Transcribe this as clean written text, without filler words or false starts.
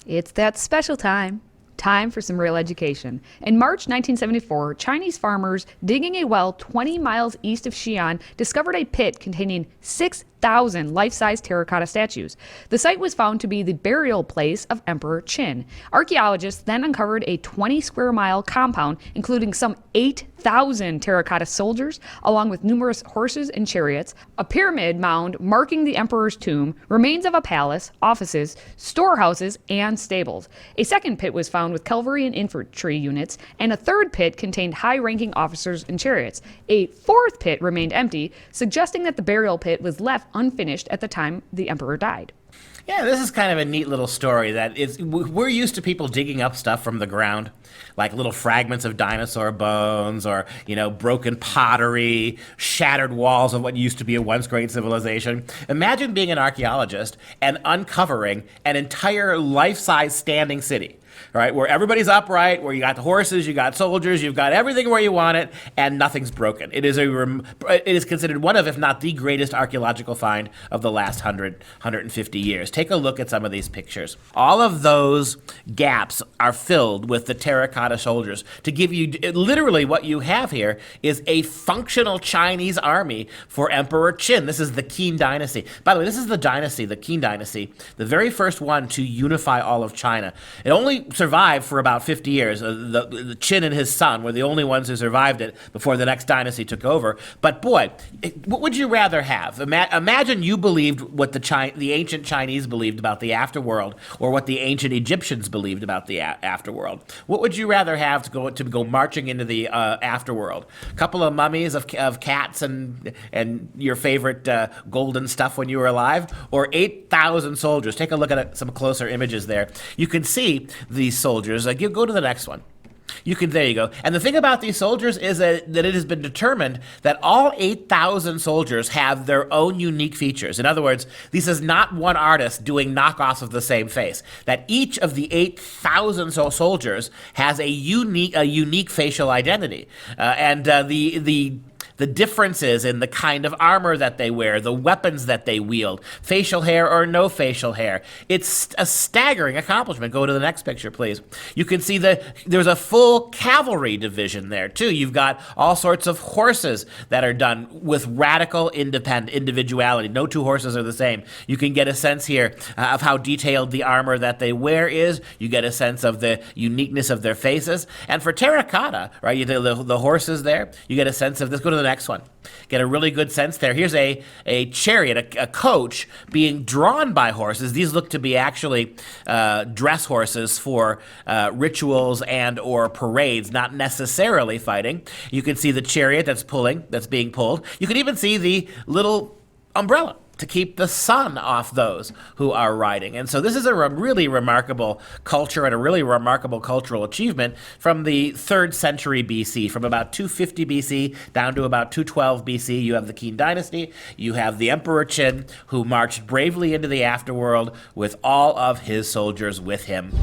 It's that special time. Time for some real education. In March 1974, Chinese farmers digging a well 20 miles east of Xi'an discovered a pit containing 6,000 life-size terracotta statues. The site was found to be the burial place of Emperor Qin. Archaeologists then uncovered a 20-square-mile compound, including some 8,000 terracotta soldiers, along with numerous horses and chariots, a pyramid mound marking the emperor's tomb, remains of a palace, offices, storehouses, and stables. A second pit was found with cavalry and infantry units, and a third pit contained high-ranking officers and chariots. A fourth pit remained empty, suggesting that the burial pit was left unfinished at the time the emperor died. Yeah, this is kind of a neat little story that is, we're used to people digging up stuff from the ground, like little fragments of dinosaur bones or, broken pottery, shattered walls of what used to be a once great civilization. Imagine being an archaeologist and uncovering an entire life-size standing city. Right, where everybody's upright, where you got the horses, you got soldiers, you've got everything where you want it, and nothing's broken. It is considered one of, if not the greatest archaeological find of the last 150 years. Take a look at some of these pictures. All of those gaps are filled with the terracotta soldiers. To give you, literally what you have here is a functional Chinese army for Emperor Qin. This is the Qin dynasty. By the way, this is the Qin dynasty, the very first one to unify all of China. It only survived for about 50 years. The Qin and his son were the only ones who survived it before the next dynasty took over. But boy, what would you rather have? Imagine you believed what the ancient Chinese believed about the afterworld, or what the ancient Egyptians believed about the afterworld. What would you rather have to go marching into the afterworld? A couple of mummies of cats and your favorite golden stuff when you were alive, or 8,000 soldiers? Take a look at some closer images there. You can see these soldiers. You go to the next one. There you go. And the thing about these soldiers is that it has been determined that all 8,000 soldiers have their own unique features. In other words, this is not one artist doing knockoffs of the same face. That each of the 8,000 soldiers has a unique facial identity. The differences in the kind of armor that they wear, the weapons that they wield, facial hair or no facial hair. It's a staggering accomplishment. Go to the next picture, please. You can see there's a full cavalry division there, too. You've got all sorts of horses that are done with radical individuality. No two horses are the same. You can get a sense here of how detailed the armor that they wear is. You get a sense of the uniqueness of their faces. And for terracotta, right, the horses there, you get a sense of this. Go to the next one. Get a really good sense there. Here's a chariot, a coach being drawn by horses. These look to be actually dress horses for rituals and or parades, not necessarily fighting. You can see the chariot that's being pulled. You can even see the little umbrella to keep the sun off those who are riding. And so this is a really remarkable culture and a really remarkable cultural achievement from the 3rd century BC. From about 250 BC down to about 212 BC, you have the Qin dynasty. You have the Emperor Qin, who marched bravely into the afterworld with all of his soldiers with him.